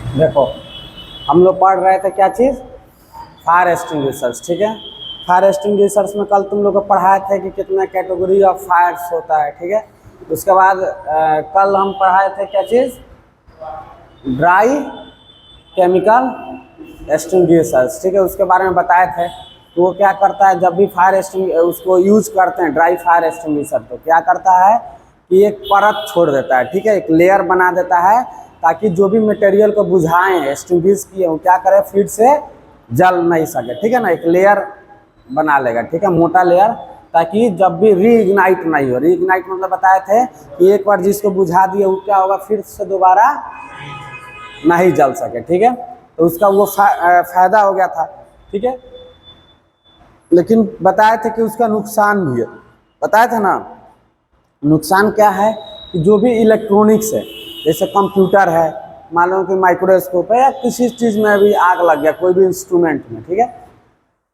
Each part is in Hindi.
देखो, हम लोग पढ़ रहे थे क्या चीज़, फायर एक्सटिंग्विशर्स। ठीक है, फायर एक्सटिंग्विशर्स में कल तुम लोग को पढ़ाए थे कि कितना कैटेगरी ऑफ फायर्स होता है। ठीक है, उसके बाद कल हम पढ़ाए थे क्या चीज़, ड्राई केमिकल एक्सटिंग्विशर्स। ठीक है, उसके बारे में बताए थे कि वो क्या करता है जब भी फायर एक्सटिंग उसको यूज करते हैं ड्राई फायर एक्सटिंग्विशर, तो क्या करता है कि एक परत छोड़ देता है। ठीक है, एक लेयर बना देता है ताकि जो भी मटेरियल को बुझाएं एक्सटिंग्विश किए वो क्या करे, फिर से जल नहीं सके। ठीक है ना, एक लेयर बना लेगा। ठीक है, मोटा लेयर, ताकि जब भी रीइग्नाइट नहीं हो। रीइग्नाइट मतलब बताए थे कि एक बार जिसको बुझा दिए वो क्या होगा, फिर से दोबारा नहीं जल सके। ठीक है, तो उसका वो फायदा हो गया था। ठीक है, लेकिन बताए थे कि उसका नुकसान भी है, बताए थे ना। नुकसान क्या है कि जो भी इलेक्ट्रॉनिक्स है, जैसे कंप्यूटर है, मान लो कि माइक्रोस्कोप है, या किसी चीज़ में भी आग लग गया, कोई भी इंस्ट्रूमेंट में, ठीक है,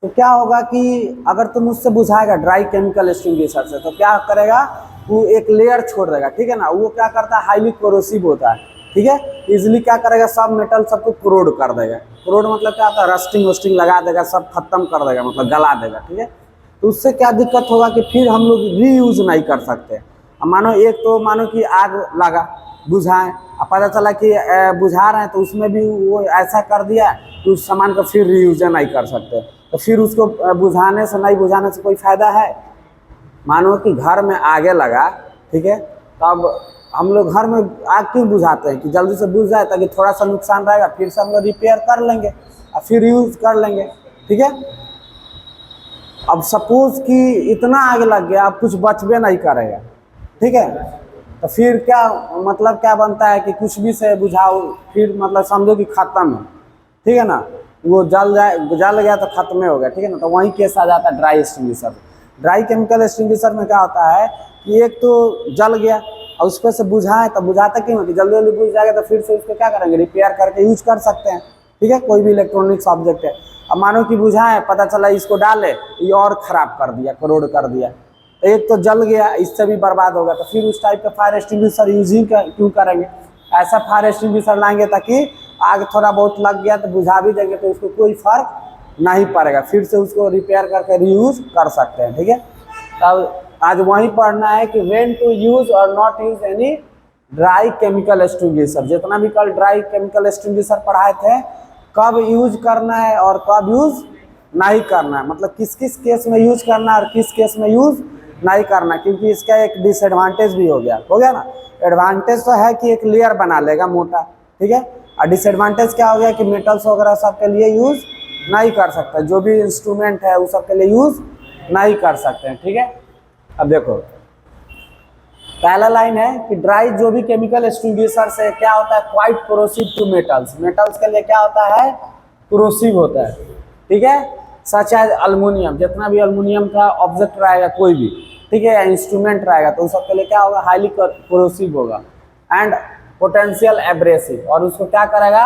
तो क्या होगा कि अगर तुम उससे बुझाएगा ड्राई केमिकल एक्सटिंग्विशर से, तो क्या करेगा, वो एक लेयर छोड़ देगा। ठीक है ना, वो क्या करता है, हाईली कोरोसिव होता है। ठीक है, इजिली क्या करेगा, सब मेटल सबको कोरोड कर देगा। कोरोड मतलब क्या होता है, रस्टिंग वस्टिंग लगा देगा, सब खत्म कर देगा, मतलब गला देगा। ठीक है, तो उससे क्या दिक्कत होगा कि फिर हम लोग रीयूज नहीं कर सकते। अब मानो एक तो मानो कि आग लगा, बुझाएं, अब पता चला कि बुझा रहे हैं तो उसमें भी वो ऐसा कर दिया कि उस सामान को फिर रीयूज नहीं कर सकते, तो फिर उसको बुझाने से नहीं बुझाने से कोई फायदा है। मानो कि घर में आगे लगा, ठीक है, तो अब हम लोग घर में आग क्यों बुझाते हैं कि जल्दी से बुझ जाए, ताकि थोड़ा सा नुकसान रहेगा, फिर से हम लोग रिपेयर कर लेंगे और फिर यूज कर लेंगे। ठीक है, अब सपोज कि इतना आग लग गया, अब कुछ बचबे नहीं करेगा। ठीक है, तो फिर क्या मतलब क्या बनता है कि कुछ भी से बुझाओ, फिर मतलब समझो कि खत्म है। ठीक है ना, वो जल गया तो खत्म हो गया। ठीक है ना, तो वही केस आ जाता है dry extinguisher. Dry chemical extinguisher में क्या होता है कि एक तो जल गया और उस पर से बुझाएं, तो बुझाता क्यों है कि जल्दी जल्दी बुझ जाएगा, तो फिर से उसको क्या करेंगे, रिपेयर करके यूज कर सकते हैं। ठीक है, कोई भी इलेक्ट्रॉनिक्स ऑब्जेक्ट है, अब मानो कि बुझाएं, पता चला इसको डाले, ये और खराब कर दिया, करोड़ कर दिया, तो एक तो जल गया, इससे भी बर्बाद होगा, तो फिर उस टाइप का फायर एक्सटिंग्विशर यूज ही क्यों करेंगे। ऐसा फायर एक्सटिंग्विशर लाएंगे ताकि आग थोड़ा बहुत लग गया तो बुझा भी देंगे, तो उसको कोई फर्क नहीं पड़ेगा, फिर से उसको रिपेयर करके रीयूज कर सकते हैं। ठीक है, तब आज वही पढ़ना है कि व्हेन टू यूज और not use any dry chemical extinguisher. जितना भी कल ड्राई केमिकल एक्सटिंग्विशर पढ़ाए थे, कब यूज करना है और कब यूज नहीं करना है, मतलब किस किस केस में यूज करना है और किस केस में यूज नहीं करना, क्योंकि इसका एक डिसएडवांटेज भी हो गया ना। एडवांटेज तो है कि एक लेयर बना लेगा मोटा, ठीक है, और डिसएडवांटेज क्या हो गया कि मेटल्स वगैरह सब के लिए यूज नहीं कर सकते, जो भी इंस्ट्रूमेंट है वो सब के लिए यूज नहीं कर सकते हैं। ठीक है, अब देखो पहला लाइन है कि ड्राई जो भी केमिकल एक्सटिंग्विशर से क्या होता है, quite corrosive to metals. Metals के लिए क्या होता है, कोरोसिव होता है। ठीक है, सच एज अल्युमिनियम, जितना भी अल्युमिनियम का ऑब्जेक्ट रहेगा कोई भी, ठीक है, इंस्ट्रूमेंट रहेगा, तो उस सब के लिए क्या होगा, हाईली कोरोसिव होगा एंड पोटेंशियल एब्रेसिव, और उसको क्या करेगा,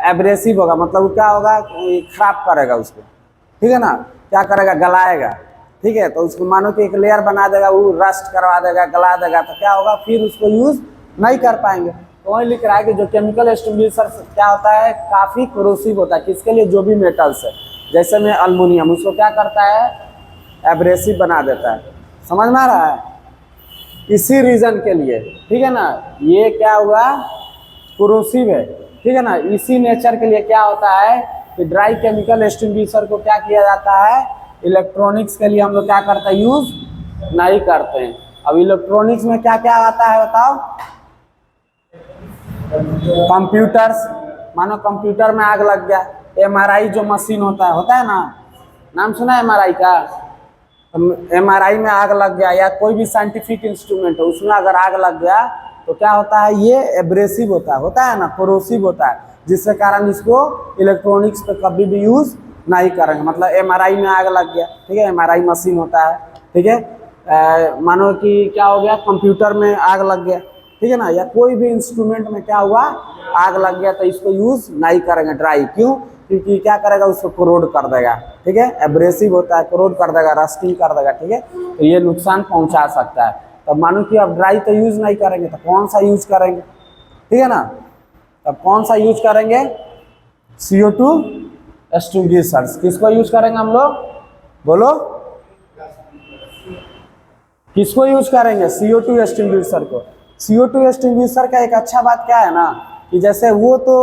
एब्रेसिव होगा, मतलब वो क्या होगा, खराब करेगा उसको। ठीक है ना, क्या करेगा, गलाएगा। ठीक है, तो उसको मानो कि एक लेयर बना देगा, वो रस्ट करवा देगा, गला देगा, तो क्या होगा, फिर उसको यूज नहीं कर पाएंगे। तो वही लिख रहा है कि जो केमिकल एक्सटिंग्विशर क्या होता है, काफी कोरोसिव होता है, किसके लिए, जो भी मेटल्स है, जैसे में अल्युमिनियम, उसको क्या करता है, एब्रेसिव बना देता है। समझ में आ रहा है, इसी रीजन के लिए। ठीक है ना, ये क्या हुआ, कोरोसिव है। ठीक है ना, इसी नेचर के लिए क्या होता है कि ड्राई केमिकल एक्सटिंग्विशर को क्या किया जाता है, इलेक्ट्रॉनिक्स के लिए हम लोग क्या करते हैं, यूज नहीं करते हैं। अब इलेक्ट्रॉनिक्स में क्या क्या आता है बताओ, कंप्यूटर्स, मानो कंप्यूटर में आग लग गया, एमआरआई जो मशीन होता है ना, नाम सुना है एमआरआई का, एमआरआई में आग लग गया, या कोई भी साइंटिफिक इंस्ट्रूमेंट है उसमें अगर आग लग गया, तो क्या होता है, ये एब्रेसिव होता है ना, कोरोसिव होता है, जिसके कारण इसको इलेक्ट्रॉनिक्स पे कभी भी यूज नहीं करेंगे। मतलब एमआरआई में आग लग गया, ठीक है, एमआरआई मशीन होता है, ठीक है, मानो कि क्या हो गया, कंप्यूटर में आग लग गया, ठीक है ना, या कोई भी इंस्ट्रूमेंट में क्या हुआ, आग लग गया, तो इसको यूज नहीं करेंगे ड्राई। क्यों, क्योंकि क्या करेगा, उसको कोरोड कर देगा। ठीक है, एब्रेसिव होता है, कोरोड कर देगा, रस्टिंग कर देगा। ठीक है, तो ये नुकसान पहुंचा सकता है। तो मानो कि अब ड्राई तो यूज नहीं करेंगे, तो कौन सा यूज करेंगे, ठीक है ना। तब कौन सा यूज करेंगे, CO2 एक्सटिंग्विशर्स। किसको यूज करेंगे हम लोग, बोलो किसको यूज करेंगे, CO2 एक्सटिंग्विशर को। CO2 एक्सटिंग्विशर का एक अच्छा बात क्या है ना कि जैसे वो तो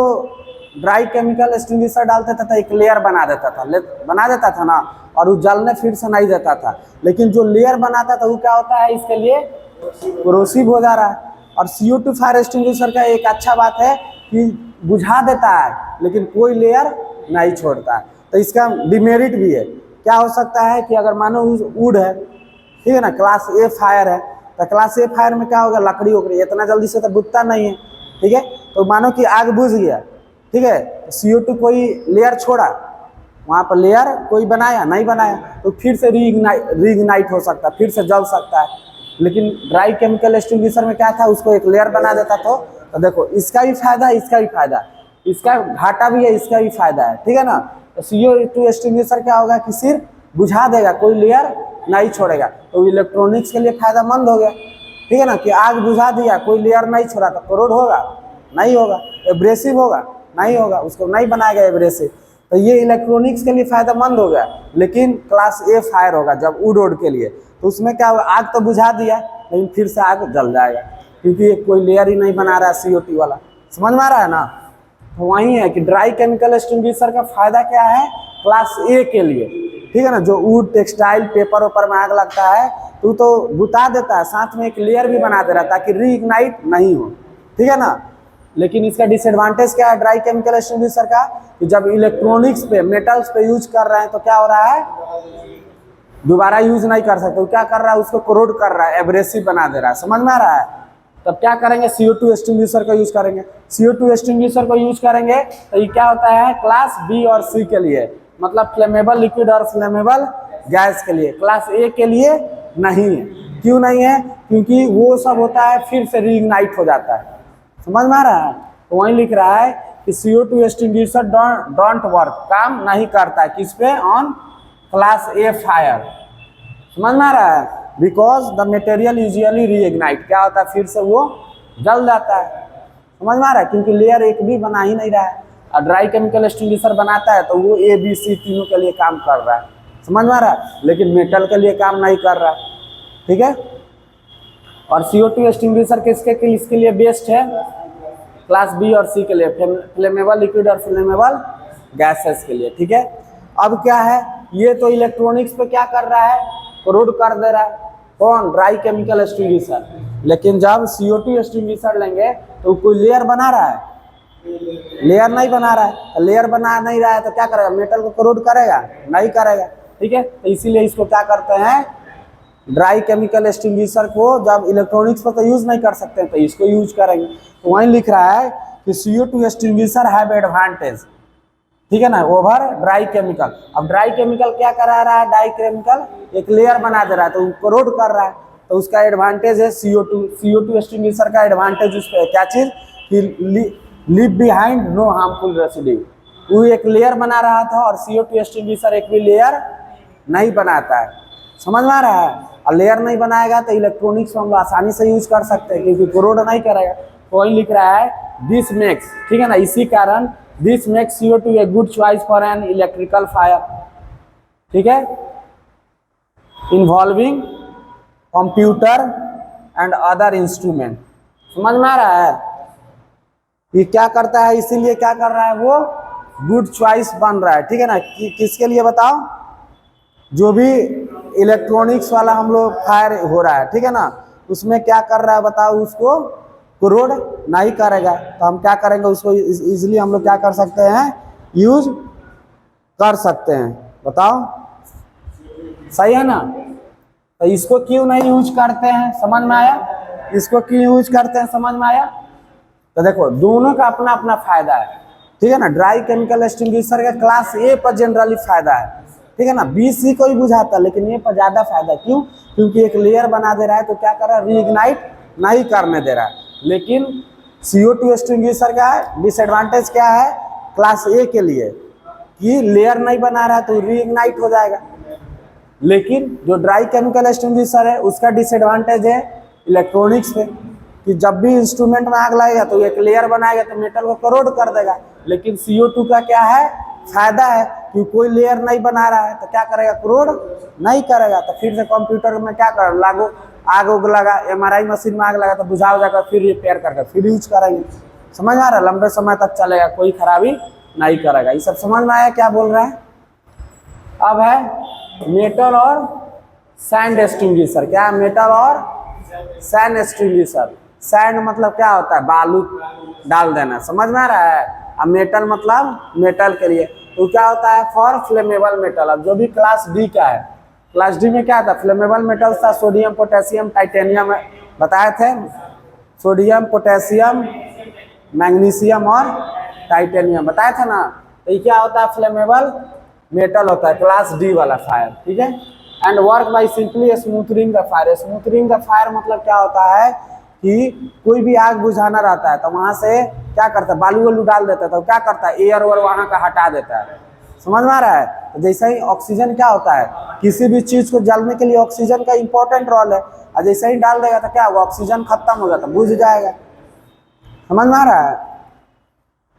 ड्राई केमिकल एक्सटिंग्विशर डालते थे तो एक लेयर बना देता था ना, और वो जलने फिर से नहीं देता था। लेकिन जो लेयर बनाता था वो क्या होता है, इसके लिए कोरोसिव हो जा रहा है। और CO2 फायर एक्सटिंग्विशर का एक अच्छा बात है कि बुझा देता है लेकिन कोई लेयर नहीं छोड़ता है। तो इसका डिमेरिट भी है। क्या हो सकता है कि अगर मानो वुड है, ठीक है ना, क्लास A फायर है, तो क्लास A फायर में क्या होगा, लकड़ी होगी, इतना जल्दी से तो बुझता नहीं है, ठीक है। तो मानो कि आग बुझ गया, ठीक है, तो CO2 कोई लेयर छोड़ा, वहाँ पर लेयर कोई बनाया नहीं बनाया, तो फिर से रीइग्नाइट हो सकता है, फिर से जल सकता है। लेकिन ड्राई केमिकल एक्सटिंग्विशर में क्या था, उसको एक लेयर बना देता तो देखो इसका भी फायदा है, इसका भी फायदा है, इसका घाटा भी है, इसका भी फायदा है, ठीक है ना। तो CO2 एक्सटिंग्विशर क्या होगा कि सिर्फ बुझा देगा, कोई लेयर नहीं छोड़ेगा। तो इलेक्ट्रॉनिक्स के लिए फायदेमंद हो गया, ठीक है ना, कि आग बुझा दिया, कोई लेयर नहीं छोड़ा, तो कोरोड होगा नहीं होगा, एब्रेसिव होगा नहीं होगा, उसको नहीं बनाएगा एब्रेसिव। तो ये इलेक्ट्रॉनिक्स के लिए फायदेमंद हो गया। लेकिन क्लास A फायर होगा जब वुड के लिए, तो उसमें क्या होगा, आग तो बुझा दिया लेकिन फिर से आग जल जाएगा, क्योंकि ये कोई लेयर ही नहीं बना रहा है CO2 वाला। समझ में आ रहा है ना। तो वही है कि ड्राई केमिकल एक्सटिंग्विशर का फायदा क्या है क्लास A के लिए, ठीक है ना, जो वुड टेक्सटाइल पेपर वेपर में आग लगता है तो बुता देता है, साथ में एक लेयर भी बना दे रहा है ताकि रीइग्नाइट नहीं हो, ठीक है ना। लेकिन इसका डिसएडवांटेज क्या है ड्राई केमिकल एक्सटिंग्विशर का, कि जब इलेक्ट्रॉनिक्स पे मेटल्स पे यूज कर रहे हैं तो क्या हो रहा है, दोबारा यूज नहीं कर सकते। क्या कर रहा है, उसको कोरोड कर रहा है, एब्रेसिव बना दे रहा है। समझ में आ रहा है। तब क्या करेंगे, CO2 एक्सटिंग्विशर का यूज करेंगे। CO2 एक्सटिंग्विशर को यूज करेंगे तो ये क्या होता है, क्लास B और C के लिए, मतलब फ्लेमेबल लिक्विड और फ्लेमेबल गैस के लिए। क्लास A के लिए नहीं है। क्यों नहीं है, क्योंकि वो सब होता है फिर से रीइग्नाइट हो जाता है। समझ में आ रहा है। तो वहीं लिख रहा है कि CO2 एक्सटिंग्विशर डोंट वर्क, काम नहीं करता है किस पे, ऑन क्लास A फायर। समझ में आ रहा है, because the material usually reignite, क्या होता है, फिर से वो जल जाता है। समझ में आ रहा है, क्योंकि लेयर एक भी बना ही नहीं रहा है। और ड्राई केमिकल एक्सटिंग्विशर बनाता है तो वो A B C तीनों के लिए काम कर रहा है। समझ में आ रहा है, लेकिन मेटल के लिए काम नहीं कर रहा है, ठीक है। और CO2 एक्सटिंग्विशर किसके लिए बेस्ट है, क्लास B और C के लिए, फ्लेमेबल लिक्विड और फ्लेमेबल गैसेस के लिए, ठीक है। अब क्या है, ये तो इलेक्ट्रॉनिक्स पे क्या कर रहा है, कोरोड कर दे रहा है, कौन, ड्राई केमिकल एक्सटिंग्विशर। लेकिन जब CO2 एक्सटिंग्विशर लेंगे तो कोई लेयर बना रहा है, लेयर नहीं बना रहा है। लेयर बना नहीं रहा है तो क्या करेगा, मेटल को कोरोड करेगा नहीं करेगा, ठीक है। तो इसीलिए इसको क्या करते हैं, ड्राई केमिकल एक्सटिंग्विशर को जब इलेक्ट्रॉनिक्स पर तो यूज नहीं कर सकते तो इसको यूज करेंगे। तो वहीं लिख रहा है कि CO2 एक्सटिंग्विशर हैव एडवांटेज, ठीक है ना, ओवर ड्राई केमिकल। अब ड्राई केमिकल क्या करा रहा है, ड्राई केमिकल एक लेयर बना दे रहा है तो कोरोड कर रहा है, तो उसका एडवांटेज है CO2 एक्सटिंग्विशर का एडवांटेज उस पर क्या चीज, कि leave behind no harmful residue. वो एक लेयर बना रहा था और CO2 एक्सटिंग्विशर एक भी लेयर नहीं बनाता है। समझ में आ रहा है। और लेयर नहीं बनाएगा तो इलेक्ट्रॉनिक्स में हम आसानी से यूज कर सकते हैं, क्योंकि कोरोड नहीं करेगा। तो वही लिख रहा है दिस मेक्स, ठीक है ना, इसी कारण this makes CO2 a good choice for an electrical fire, ठीक है, involving computer and other instrument. समझ में आ रहा है। ये क्या करता है, इसीलिए क्या कर रहा है, वो गुड चॉइस बन रहा है, ठीक है ना। किसके लिए बताओ, जो भी इलेक्ट्रॉनिक्स वाला हम लोग फायर हो रहा है, ठीक है ना, उसमें क्या कर रहा है बताओ, उसको कोरोड नहीं करेगा। तो हम क्या करेंगे, उसको इजीली हम लोग क्या कर सकते हैं, यूज कर सकते हैं। बताओ सही है ना। तो इसको क्यों नहीं यूज करते हैं, समझ में आया, इसको क्यों यूज करते हैं, समझ में आया। तो देखो दोनों का अपना अपना फायदा है, ठीक है ना। ड्राई केमिकल एक्सटिंग्विशर का क्लास A पर जनरली फायदा है, ठीक है ना। B C को ही बुझाता है, लेकिन A पर ज्यादा फायदा, क्यों, क्योंकि एक लेयर बना दे रहा है तो क्या कर रहा है, रीइग्नाइट नहीं करने दे रहा है। लेकिन CO2 एक्सटिंग्विशर का डिसएडवांटेज क्या है क्लास A के लिए, कि लेयर नहीं बना रहा है तो रीइग्नाइट हो जाएगा। लेकिन जो ड्राई केमिकल एक्सटिंग्विशर है उसका डिसएडवांटेज है इलेक्ट्रॉनिक्स पे, कि जब भी इंस्ट्रूमेंट में आग लगेगा तो एक लेयर बनाएगा तो मेटल को करोड कर देगा। लेकिन CO2 का क्या है फायदा है कि कोई लेयर नहीं बना रहा है तो क्या करेगा, करोड नहीं करेगा। तो फिर से कंप्यूटर में क्या कर लागू आग उग लगा, MRI मशीन में आग लगा तो बुझा जाकर फिर रिपेयर करके फिर यूज करेंगे। समझ में आ रहा है, लंबे समय तक चलेगा, कोई खराबी नहीं करेगा। ये सब समझ में आया क्या बोल रहा है। अब है मेटल और सैंड एक्सटिंग्विशर। क्या है मेटल और सैंड एक्सटिंग्विशर। सैंड मतलब क्या होता है, बालू डाल देना, समझ में आ रहा है। अब मेटल मतलब मेटल के लिए तो क्या होता है, फॉर फ्लेमेबल मेटल। अब जो भी क्लास डी का है, क्लास डी में क्या था, फ्लेमेबल मेटल था सोडियम पोटेशियम टाइटेनियम बताए थे, सोडियम पोटेशियम मैग्नीशियम और टाइटेनियम बताया था ना। तो ये क्या होता है, फ्लेमेबल मेटल होता है, क्लास डी वाला फायर, ठीक है। And work by simply smothering the fire. Smothering the fire मतलब क्या होता है कि कोई भी आग बुझाना रहता है तो वहां से क्या करता है, बालू वालू डाल देता है तो क्या करता है, एयर और वहां का हटा देता है। समझ में आ रहा है। तो जैसे ही ऑक्सीजन क्या होता है, किसी भी चीज को जलने के लिए ऑक्सीजन का इंपॉर्टेंट रोल है, और जैसे ही डाल देगा तो क्या होगा, ऑक्सीजन खत्म हो जाता है, बुझ जाएगा। समझ में आ रहा है।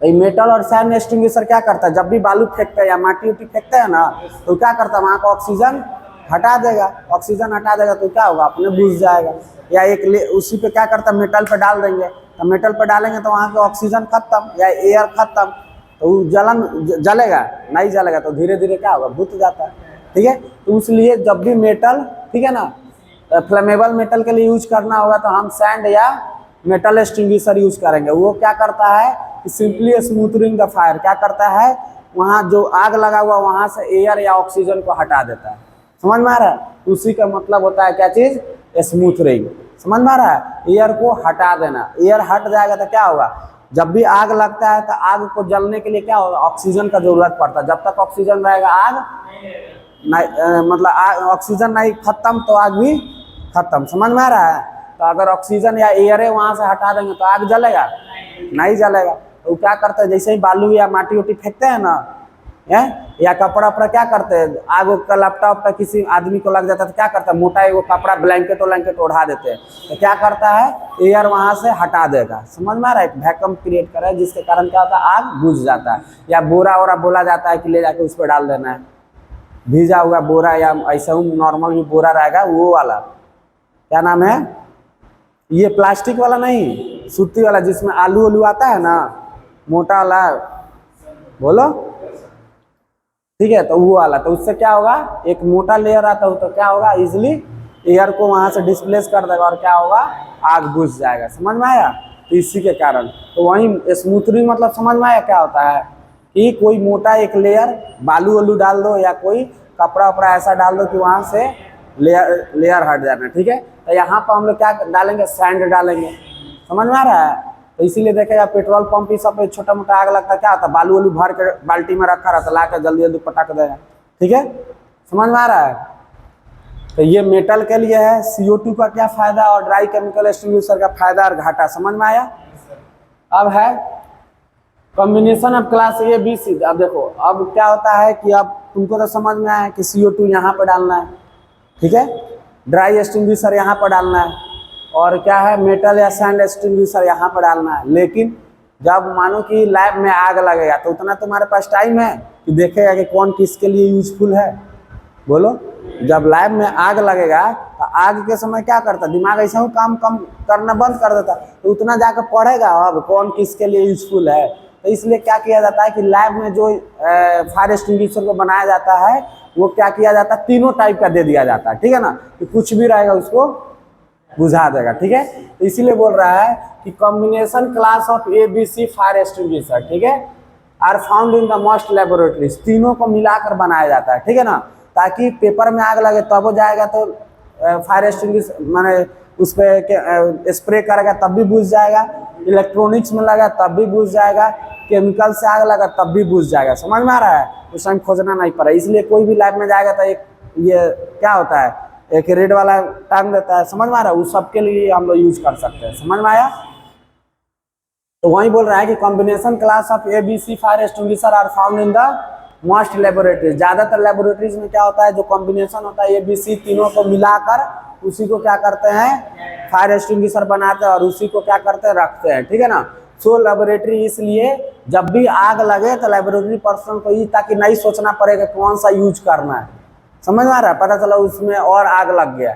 तो मेटल और सैंड एक्सटिंग्विशर क्या करता है, जब भी बालू फेंकते हैं या माटी उटी फेंकते हैं ना तो क्या करता है, वहां का ऑक्सीजन हटा देगा। ऑक्सीजन हटा देगा तो क्या होगा, अपने बुझ जाएगा। या एक उसी पे क्या करता है, मेटल पे डाल देंगे तो मेटल पे डालेंगे तो वहां का ऑक्सीजन खत्म या एयर खत्म, तो जलेगा नहीं, जलेगा तो धीरे धीरे क्या होगा, बुझ जाता है, ठीक है। तो इसलिए जब भी मेटल, ठीक है ना, फ्लेमेबल मेटल के लिए यूज करना होगा तो हम सैंड या मेटल एक्सटिंग्विशर यूज करेंगे। वो क्या करता है, सिंपली स्मूथरिंग द फायर। क्या करता है, वहां जो आग लगा हुआ वहां से एयर या ऑक्सीजन को हटा देता है। समझ में आ रहा है। उसी का मतलब होता है क्या चीज, स्मूथरिंग। समझ में आ रहा है, एयर को हटा देना। एयर हट जाएगा तो क्या होगा, जब भी आग लगता है तो आग को जलने के लिए क्या होगा, ऑक्सीजन का जरूरत पड़ता है। जब तक ऑक्सीजन रहेगा आग नहीं, मतलब ऑक्सीजन नहीं खत्म तो आग भी खत्म। समझ में आ रहा है। तो अगर ऑक्सीजन या एयर वहां से हटा देंगे तो आग जलेगा नहीं, जलेगा। तो क्या करते हैं, जैसे ही बालू या माटी उटी फेंकते हैं ना, या कपड़ा वपड़ा क्या करते हैं, आग का लपटा उपटा किसी आदमी को लग जाता है तो क्या करता है, मोटा एगो कपड़ा ब्लैंकेट ओढ़ा देते हैं तो क्या करता है, एयर वहां से हटा देगा। समझ में आ रहा है, एक वैक्यूम क्रिएट कर रहा है जिसके कारण क्या होता है, आग बुझ जाता है। या बोरा वोरा बोला जाता है कि ले जाके उस पर डाल देना है, भीजा हुआ बोरा या ऐसा नॉर्मल भी बोरा रहेगा वो वाला, क्या नाम है, ये प्लास्टिक वाला नहीं, सूती वाला जिसमें आलू वालू आता है ना, मोटा वाला, बोलो, ठीक है। तो वो वाला, तो उससे क्या होगा, एक मोटा लेयर आता है तो क्या होगा, इजिली एयर को वहां से डिस्प्लेस कर देगा और क्या होगा, आग बुझ जाएगा। समझ में आया। तो इसी के कारण तो वही स्मूथरिंग मतलब समझ में आया क्या होता है कि कोई मोटा एक लेयर बालू वालू डाल दो या कोई कपड़ा वपड़ा ऐसा डाल दो कि वहां से लेयर हट जाना, ठीक है। तो यहाँ पर हम लोग क्या डालेंगे, सैंड डालेंगे। समझ में आ रहा है। तो इसीलिए देखेगा पेट्रोल पंप ही सब पे छोटा मोटा आग लगता है, क्या होता है, बालू वालू भर के बाल्टी में रखा रहता है, ला के जल्दी जल्दी पटक देगा, ठीक है। समझ में आ रहा है। तो ये मेटल के लिए है। CO2 का क्या फायदा और ड्राई केमिकल एक्सटिंग्विशर का फायदा और घाटा समझ में आया। अब है combination of class A B C। अब देखो अब क्या होता है कि अब तुमको तो समझ में आया कि CO2 यहाँ पर डालना है, ठीक है, ड्राई एक्सटिंग्विशर यहाँ पर डालना है, और क्या है, मेटल या सैंड एक्सटिंग्विशर यहाँ पर डालना है। लेकिन जब मानो कि लैब में आग लगेगा तो उतना तुम्हारे पास टाइम है कि देखेगा कि कौन किसके लिए यूजफुल है, बोलो। जब लैब में आग लगेगा तो आग के समय क्या करता, दिमाग ऐसा ही काम कम करना बंद कर देता, तो उतना जाकर पढ़ेगा अब कौन किसके लिए यूजफुल है। तो इसलिए क्या किया जाता है कि लैब में जो फायर एक्सटिंग्विशर को बनाया जाता है वो क्या किया जाता है, तीनों टाइप का दे दिया जाता है, ठीक है ना, कि कुछ भी रहेगा उसको बुझा देगा, ठीक है। तो इसीलिए बोल रहा है कि combination class of ABC fire extinguisher, ठीक है, are found in the most laboratories. तीनों को मिलाकर बनाया जाता है, ठीक है ना, ताकि पेपर में आग लगे तब हो जाएगा तो फायर एक्सटिंग्विशर माने उस पर स्प्रे करेगा तब भी बुझ जाएगा, इलेक्ट्रॉनिक्स में लगा तब भी बुझ जाएगा, केमिकल से आग लगा तब भी बुझ जाएगा। समझ में आ रहा है। उस टाइम खोजना नहीं पड़ा। इसलिए कोई भी लैब में जाएगा तो एक ये क्या होता है, एक रेड वाला टांग देता है। समझ में आ रहा है। उस सब के लिए हम लोग यूज कर सकते हैं। समझ में आया। तो वही बोल रहा है कि combination class of ABC fire extinguisher are found in the most laboratories, ज़्यादातर लेबोरेटरीज में क्या होता है, जो कॉम्बिनेशन होता है ABC तीनों को मिलाकर उसी को क्या करते हैं, फायर एक्सटिंग्विशर बनाते हैं और उसी को क्या करते हैं, रखते हैं, ठीक है ना। सो लेबोरेटरी इसलिए जब भी आग लगे तो लेबोरेटरी पर्सन को ये ताकि नहीं सोचना पड़ेगा कौन सा यूज करना है, समझ में आ रहा है, पता चला उसमें और आग लग गया,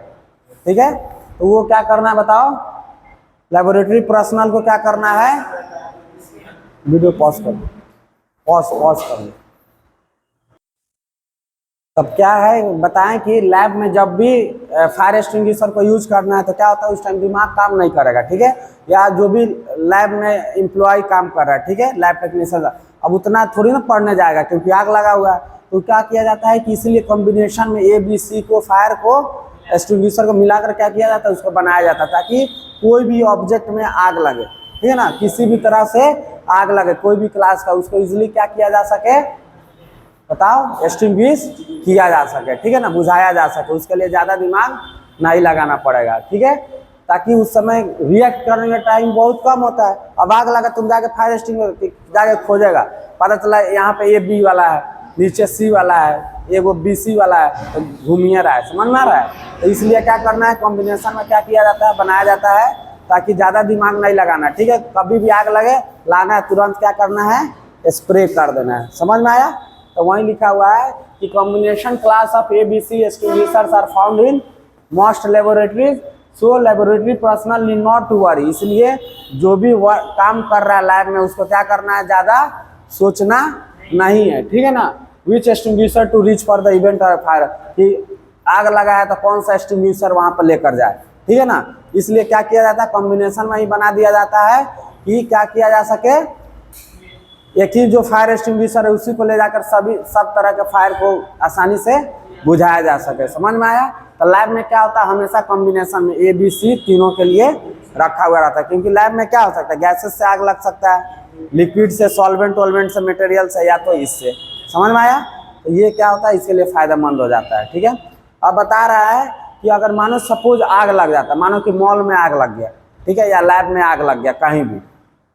ठीक है। तो वो क्या करना है बताओ, लेबोरेटरी पर्सनल को क्या करना है, वीडियो पॉज कर लो, पॉज कर लो। तब क्या है बताएं कि लैब में जब भी फायर एक्सटिंग्विशर को यूज करना है तो क्या होता है, उस टाइम दिमाग काम नहीं करेगा, ठीक है, या जो भी लैब में एम्प्लॉय काम कर रहा है, ठीक है, लैब टेक्नीशियन अब उतना थोड़ी ना पढ़ने जाएगा क्योंकि आग लगा हुआ है। तो क्या किया जाता है कि इसलिए कॉम्बिनेशन में ABC को, फायर को, एक्सटिंग्विशर को मिलाकर क्या किया जाता है, उसको बनाया जाता है ताकि कोई भी ऑब्जेक्ट में आग लगे, ठीक है ना, किसी भी तरह से आग लगे कोई भी क्लास का, उसको इजिली क्या किया जा सके बताओ, एक्सटिंग्विश किया जा सके, ठीक है ना, बुझाया जा सके। उसके लिए ज़्यादा दिमाग नहीं लगाना पड़ेगा, ठीक है, ताकि उस समय रिएक्ट करने का टाइम बहुत कम होता है। अब आग लगा तुम जाके फायर एक्सटिंग्विशर जाके खोजेगा, पता चला यहाँ पे AB वाला है, नीचे C वाला है, एगो BC वाला है, तो घूमिए रहा है, समझ में आ रहा है। तो इसलिए क्या करना है, कॉम्बिनेशन में क्या किया जाता है, बनाया जाता है ताकि ज़्यादा दिमाग नहीं लगाना, ठीक है। कभी भी आग लगे लाना है, तुरंत क्या करना है, स्प्रे कर देना है, समझ में आया। तो वहीं लिखा हुआ है कि combination class of ABC extinguishers are found in most laboratories, so laboratory personal need not to worry. इसलिए जो भी काम कर रहा है लैब में उसको क्या करना है, ज़्यादा सोचना नहीं है, ठीक है ना। Which extinguisher to reach for the event of fire, कि आग लगा है तो कौन सा एक्सटिंग्विशर वहाँ पर लेकर जाए, ठीक है ना। इसलिए क्या किया जाता है, कॉम्बिनेशन में ही बना दिया जाता है कि क्या किया जा सके, एक ही जो फायर एक्सटिंग्विशर है उसी को ले जाकर सब तरह के फायर को आसानी से बुझाया जा सके, समझ में आया। तो लैब में क्या होता है, हमेशा कॉम्बिनेशन में ABC तीनों के लिए रखा हुआ रहता है, क्योंकि लैब में क्या हो सकता है, गैसेस से आग लग सकता है, लिक्विड से, सॉल्वेंट वोल्वेंट से, मटेरियल से, या तो इससे, समझ में आया। तो ये क्या होता है, इसके लिए फायदेमंद हो जाता है, ठीक है। अब बता रहा है कि अगर मानो सपोज आग लग जाता है, मानो कि मॉल में आग लग गया, ठीक है, या लैब में आग लग गया कहीं भी,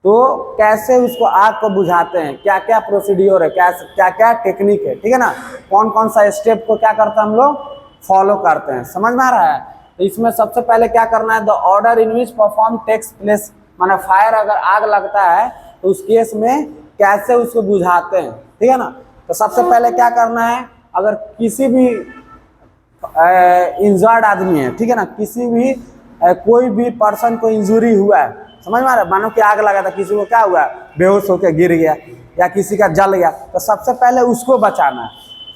तो कैसे उसको आग को बुझाते हैं, क्या क्या प्रोसीड्योर है, क्या क्या टेक्निक है, ठीक है ना, कौन कौन सा स्टेप को क्या करते हैं हम लोग फॉलो करते हैं, समझ में आ रहा है। तो इसमें सबसे पहले क्या करना है, the order in which perform takes place, माना फायर अगर आग लगता है तो उस केस में कैसे उसको बुझाते हैं, ठीक है ना। तो सबसे पहले क्या करना है, अगर किसी भी इंजर्ड आदमी है, ठीक है ना, किसी भी कोई भी पर्सन को इंजुरी हुआ है, समझ में आ रहा है, मानो कि आग लगा था, किसी को क्या हुआ, बेहोश होकर गिर गया या किसी का जल गया, तो सबसे पहले उसको बचाना है,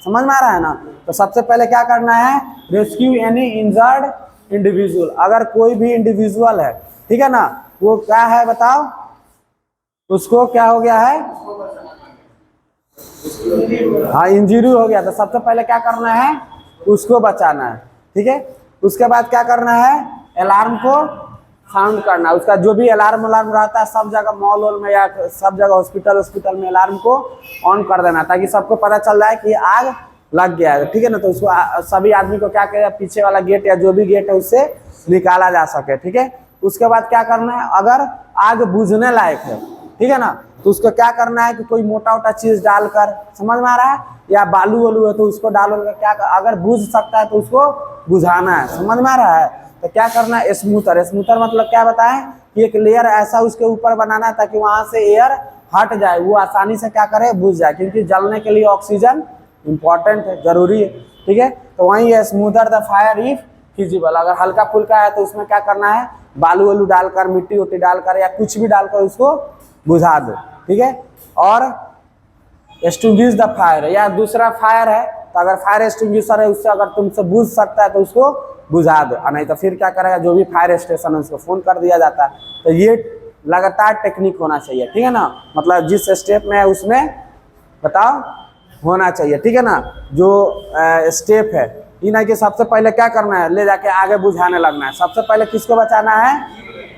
समझ में आ रहा है ना। तो सबसे पहले क्या करना है, रेस्क्यू एनी इंजर्ड इंडिविजुअल, अगर कोई भी इंडिविजुअल है, ठीक है ना, वो क्या है बताओ, उसको क्या हो गया है, हाँ इंजरी हो गया, तो सबसे पहले क्या करना है, उसको बचाना है, ठीक है। उसके बाद क्या करना है, अलार्म को साउंड करना, उसका जो भी अलार्म रहता है सब जगह, मॉल वॉल में या सब जगह हॉस्पिटल में अलार्म को ऑन कर देना ताकि सबको पता चल रहा है कि आग लग गया है, ठीक है ना। तो उसको सभी आदमी को क्या करेगा, पीछे वाला गेट या जो भी गेट है उससे निकाला जा सके, ठीक है। उसके बाद क्या करना है, अगर आग बुझने लायक है, ठीक है ना, तो उसको क्या करना है कि कोई मोटा मोटा चीज डालकर, समझ में आ रहा है, या बालू वालू है तो उसको डालोगे, क्या अगर बुझ सकता है तो उसको बुझाना है, समझ में आ रहा है। तो क्या करना है, स्मूथर मतलब क्या बताएं कि एक लेयर ऐसा उसके ऊपर बनाना है ताकि वहां से एयर हट जाए, वो आसानी से क्या करे, बुझ जाए, क्योंकि जलने के लिए ऑक्सीजन इंपॉर्टेंट है, जरूरी है, ठीक है। तो वही है, smoother the fire if feasible, अगर हल्का फुल्का है तो उसमें क्या करना है, बालू वालू डालकर, मिट्टी उट्टी डालकर या कुछ भी डालकर उसको बुझा दो, ठीक है। और एक्सटिंग्विश द फायर, या दूसरा फायर है तो अगर फायर एक्सटिंग्विशर है उससे अगर तुमसे बुझ सकता है तो उसको बुझा दो, और नहीं तो फिर क्या करेगा, जो भी फायर स्टेशन है उसको फोन कर दिया जाता है। तो ये लगातार टेक्निक होना चाहिए, ठीक है ना, मतलब जिस स्टेप में है उसमें बताओ होना चाहिए, ठीक है ना। जो स्टेप है ये नहीं कि सबसे पहले क्या करना है, ले जाके आगे बुझाने लगना है। सबसे पहले किसको बचाना है,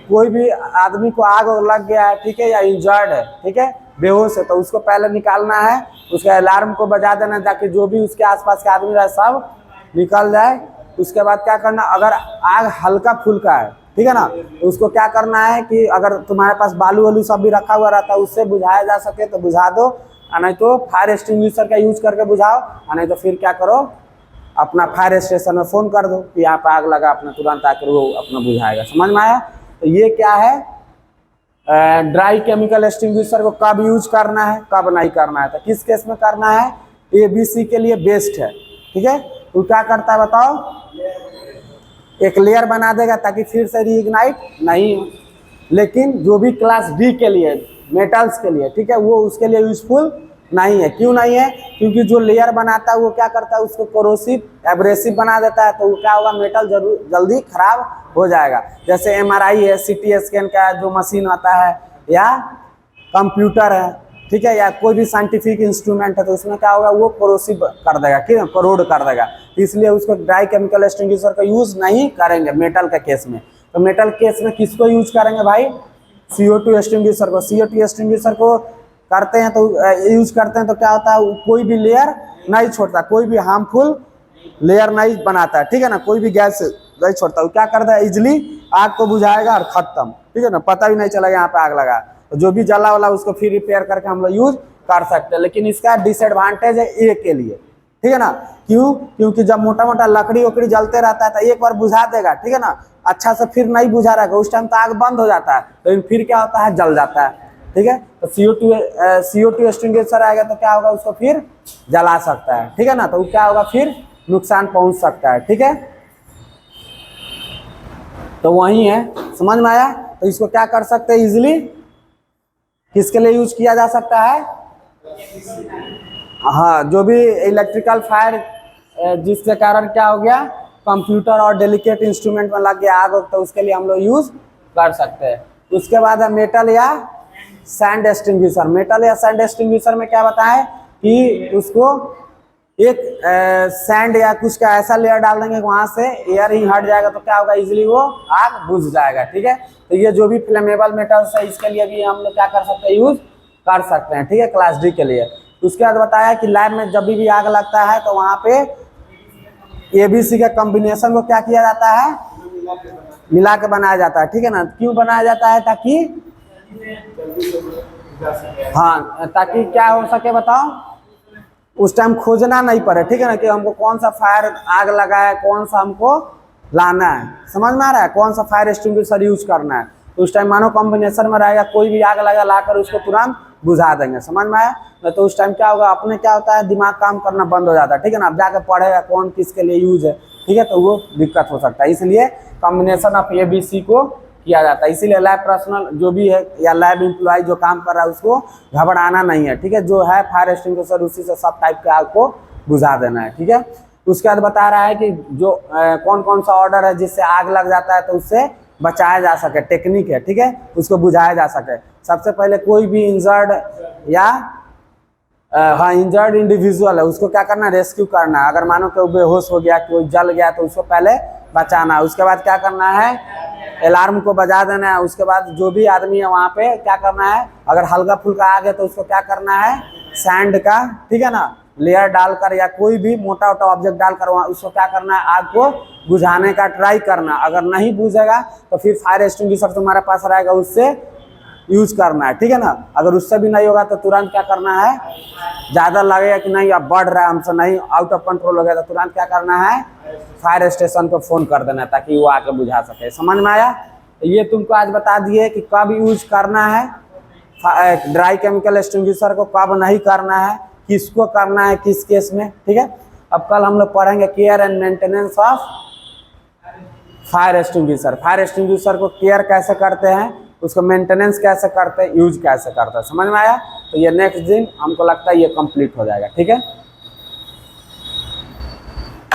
कोई भी आदमी को आग लग गया है, ठीक है, या इंजर्ड है, ठीक है, बेहोश है, तो उसको पहले निकालना है, उसके अलार्म को बजा देना ताकि जो भी उसके आसपास के आदमी रहे सब निकल जाए। उसके बाद क्या करना, अगर आग हल्का फुल्का है, ठीक है ना, तो उसको क्या करना है कि अगर तुम्हारे पास बालू वालू सब भी रखा हुआ रहता है उससे बुझाया जा सके तो बुझा दो, और नहीं तो फायर एक्सटिंग्विशर का यूज करके बुझाओ, और नहीं तो फिर क्या करो, अपना फायर स्टेशन में फ़ोन कर दो कि यहाँ पे आग लगा, अपना तुरंत आकर वो अपना बुझाएगा। समझ में आया? तो ये क्या है, ड्राई केमिकल एक्सटिंग्विशर को कब यूज करना है, कब नहीं करना है, तो किस केस में करना है, ABC के लिए बेस्ट है। ठीक है, तो क्या करता है बताओ, एक लेयर बना देगा ताकि फिर से रीइग्नाइट नहीं हो। लेकिन जो भी क्लास D के लिए, मेटल्स के लिए, ठीक है, वो उसके लिए यूजफुल नहीं है। क्यों नहीं है? क्योंकि जो लेयर बनाता है वो क्या करता है, उसको कोरोसिव एब्रेसिव बना देता है, तो वो क्या होगा, मेटल जल्दी खराब हो जाएगा। जैसे MRI है, CT स्कैन का जो मशीन आता है, या कंप्यूटर है, ठीक है, या कोई भी साइंटिफिक इंस्ट्रूमेंट है, तो उसमें क्या होगा, वो कोरोसिव कर देगा, ठीक है, करोड कर देगा। तो इसलिए उसको ड्राई केमिकल एक्सटिंग्विशर का यूज नहीं करेंगे मेटल का केस में। तो मेटल केस में किसको यूज करेंगे भाई, CO2 एक्सटिंग्विशर को। CO2 एक्सटिंग्विशर को करते हैं तो यूज करते हैं तो क्या होता है, कोई भी लेयर नहीं छोड़ता, कोई भी हार्मफुल लेयर नहीं बनाता है, ठीक है ना, कोई भी गैस नहीं छोड़ता। वो क्या करता है, इजिली आग को बुझाएगा और खत्म, ठीक है ना, पता भी नहीं चलेगा यहाँ पे आग लगा। तो जो भी जला वाला उसको फिर रिपेयर करके हम लोग यूज कर सकते हैं। लेकिन इसका डिसएडवांटेज है ए के लिए, ठीक है ना, क्यों, क्योंकि जब मोटा मोटा लकड़ी वकड़ी जलते रहता है तो एक बार बुझा देगा, ठीक है ना, अच्छा से फिर नहीं बुझा रहेगा, उस टाइम तो आग बंद हो जाता है, लेकिन फिर क्या होता है, जल जाता है। ठीक है, तो CO2 एक्सटिंग्विशर आएगा तो क्या होगा, उसको फिर जला सकता है, ठीक है ना, तो क्या होगा, फिर नुकसान पहुंच सकता है। ठीक है, तो वही है, समझ में आया? तो इसको क्या कर सकते हैं, इजिली किसके लिए यूज किया जा सकता है, हाँ, जो भी इलेक्ट्रिकल फायर जिसके कारण क्या हो गया, कंप्यूटर और डेलिकेट इंस्ट्रूमेंट में लग गया आग, तो उसके लिए हम लोग यूज कर सकते हैं। उसके बाद है मेटल या सैंड एक्सटिंग्विशर। मेटल या सैंड एक्सटिंग्विशर में क्या बताएं कि उसको एक सैंड या कुछ का ऐसा लेयर डाल देंगे, वहां से एयर ही हट जाएगा, तो क्या होगा, इजिली वो आग बुझ जाएगा। ठीक है, तो ये जो भी फ्लेमेबल मेटल्स है, इसके लिए भी हम लोग क्या कर सकते हैं, यूज कर सकते हैं। ठीक है, क्लास D के लिए। उसके बाद बताया कि लैब में जब भी आग लगता है तो वहां पे ABC के कॉम्बिनेशन को क्या किया जाता है, मिला के बनाया जाता है। ठीक है ना, क्यों बनाया जाता है, ताकि हाँ, ताकि क्या हो सके बताओ, उस टाइम खोजना नहीं पड़े, ठीक है ना, कि हमको कौन सा फायर आग लगा है, कौन सा हमको लाना है, समझ में आ रहा है, कौन सा फायर एक्सटिंग्विशर यूज करना है। तो उस टाइम मानो कॉम्बिनेशन में रहेगा, कोई भी आग लगा लाकर उसको तुरंत बुझा देंगे, समझ में आया? नहीं तो उस टाइम क्या होगा, अपने क्या होता है, दिमाग काम करना बंद हो जाता है, ठीक है ना, अब जाके पढ़ेगा कौन किसके लिए यूज है, ठीक है, तो वो दिक्कत हो सकता है। इसलिए कॉम्बिनेशन ऑफ ABC को किया जाता है। इसीलिए लैब पर्सनल जो भी है या लैब एम्प्लॉय जो काम कर रहा है, उसको घबराना नहीं है, ठीक है, जो है फायर एक्सटिंग्विशर उसी से सब टाइप के आग को बुझा देना है। ठीक है, उसके बाद बता रहा है कि जो कौन कौन सा ऑर्डर है जिससे आग लग जाता है तो उससे बचाया जा सके, टेक्निक है, ठीक है, उसको बुझाया जा सके। सबसे पहले कोई भी इंजर्ड या हाँ इंजर्ड इंडिविजुअल है, उसको क्या करना है, रेस्क्यू करना है। अगर मानो कि वो बेहोश हो गया, कोई जल गया, तो उसको पहले बचाना है। उसके बाद क्या करना है, अलार्म को बजा देना है। उसके बाद जो भी आदमी है वहाँ पे क्या करना है, अगर हल्का फुल्का आग है तो उसको क्या करना है, सैंड का, ठीक है ना, लेयर डालकर या कोई भी मोटा मोटा ऑब्जेक्ट डालकर वहाँ उसको क्या करना है, आग को बुझाने का ट्राई करना। अगर नहीं बुझेगा तो फिर फायर एक्सटिंग्विशर तुम्हारे पास रहेगा, उससे यूज करना है। ठीक है ना, अगर उससे भी नहीं होगा तो तुरंत क्या करना है, ज़्यादा लगेगा कि नहीं अब बढ़ रहा है हमसे, नहीं आउट ऑफ कंट्रोल हो गया, तो तुरंत क्या करना है, फायर स्टेशन को फ़ोन कर देना ताकि वो आके बुझा सके। समझ में आया? तो ये तुमको आज बता दिए कि कब यूज करना है ड्राई केमिकल एक्सटिंग्विशर को, कब नहीं करना है, किसको करना है, किस केस में। ठीक है, अब कल हम लोग पढ़ेंगे care and maintenance of fire extinguisher. Fire extinguisher को केयर कैसे करते हैं, उसको मेंटेनेंस कैसे करते हैं, यूज कैसे करते हैं। समझ में आया? तो ये नेक्स्ट दिन हमको लगता है ये कंप्लीट हो जाएगा। ठीक है।